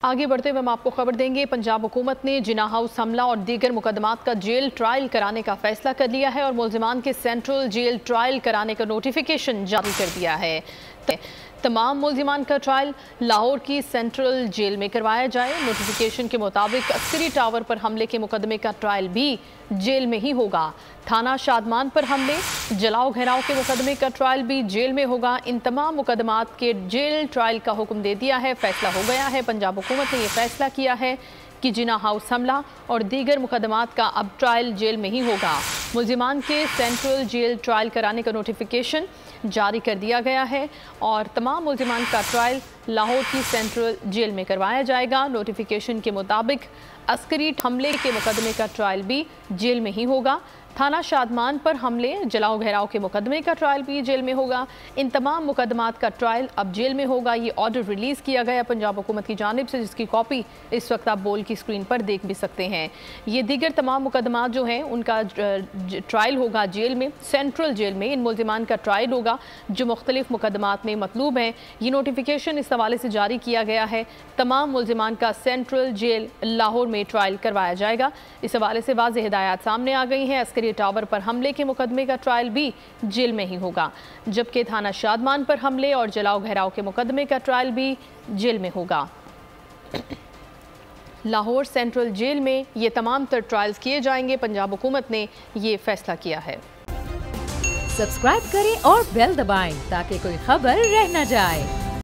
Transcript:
आगे बढ़ते हुए हम आपको खबर देंगे। पंजाब हुकूमत ने जिना हाउस हमला और दीगर मुकदमात का जेल ट्रायल कराने का फैसला कर लिया है और मुल्जिमान के सेंट्रल जेल ट्रायल कराने का नोटिफिकेशन जारी कर दिया है। तमाम मुल्जिमान का ट्रायल लाहौर की सेंट्रल जेल में करवाया जाए। नोटिफिकेशन के मुताबिक अस्करी टावर पर हमले के मुकदमे का ट्रायल भी जेल में ही होगा। थाना शादमान पर हमले, जलाओ घेराव के मुकदमे का ट्रायल भी जेल में होगा। इन तमाम मुकदमात के जेल ट्रायल का हुक्म दे दिया है। फैसला हो गया है। पंजाब हुकूमत ने यह फैसला किया है कि जिना हाउस हमला और दीगर मुकदमात का अब ट्रायल जेल में ही होगा। मुल्जिमान के सेंट्रल जेल ट्रायल कराने का नोटिफिकेशन जारी कर दिया गया है और तमाम मुल्जिमान का ट्रायल लाहौर की सेंट्रल जेल में करवाया जाएगा। नोटिफिकेशन के मुताबिक अस्करी हमले के मुकदमे का ट्रायल भी जेल में ही होगा। थाना शादमान पर हमले, जलाओ घेराव के मुकदमे का ट्रायल भी जेल में होगा। इन तमाम मुकदमात का ट्रायल अब जेल में होगा। ये ऑर्डर रिलीज़ किया गया पंजाब हुकूमत की जानिब से, जिसकी कॉपी इस वक्त आप बोल की स्क्रीन पर देख भी सकते हैं। ये दीगर तमाम मुकदमात जो हैं उनका ट्रायल होगा जेल में, सेंट्रल जेल में। इन मुल्जिमान का ट्रायल होगा जो मुख्तलिफ मुकदमात में मतलूब हैं। ये नोटिफिकेशन इस हवाले से जारी किया गया है। तमाम मुल्जिमान का सेंट्रल जेल लाहौर में ट्रायल करवाया जाएगा। इस हवाले से वाज़ेह हिदायत सामने आ गई हैं। अस्करी टावर पर हमले के मुकदमे का ट्रायल भी जेल में ही होगा, जबकि थाना शादमान पर हमले और जलाओ घेराव के मुकदमे का ट्रायल भी जेल में होगा। लाहौर सेंट्रल जेल में ये तमाम तर ट्रायल्स किए जाएंगे। पंजाब हुकूमत ने ये फैसला किया है। सब्सक्राइब करें और बेल दबाएं ताकि कोई खबर रह न जाए।